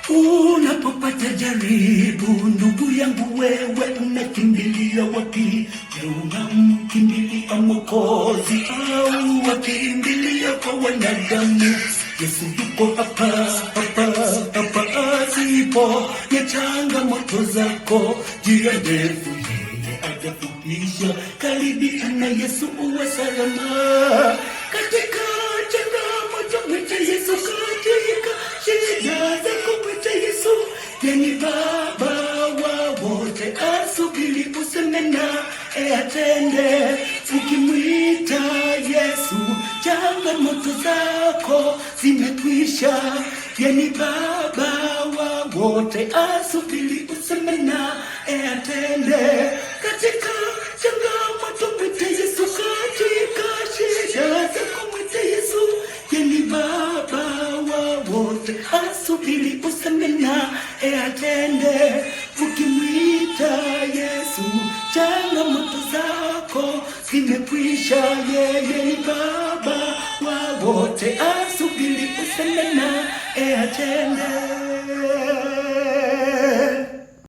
Unapopata jaribu, ndugu yangu, wewe unakimbilia wapi? Unamkimbilia Mwokozi au wakimbilia kwa wanadamu? Yesu yuko hapa, asipo ya changamoto zako, njia ndefu yeye atafupisha. Karibia na Yesu uwe salama. Katika changamoto mwite Yesu, katika shida zako mwite Yesu. Yeye ni Baba wa wote, asubiri useme naye atende. Ukimwita Yesu, changamoto zako zimekwisha. Yeye ni Baba wa wote, asubiri useme naye atende. Katika changamoto mwite Yesu, katika shida zako mwite Yesu. Yeye ni Baba wa wote, asubiri useme naye atende. Ukimwita Yesu, changamoto zako zimekwisha. Yeye ni Baba wa wote, asubiri useme naye atende.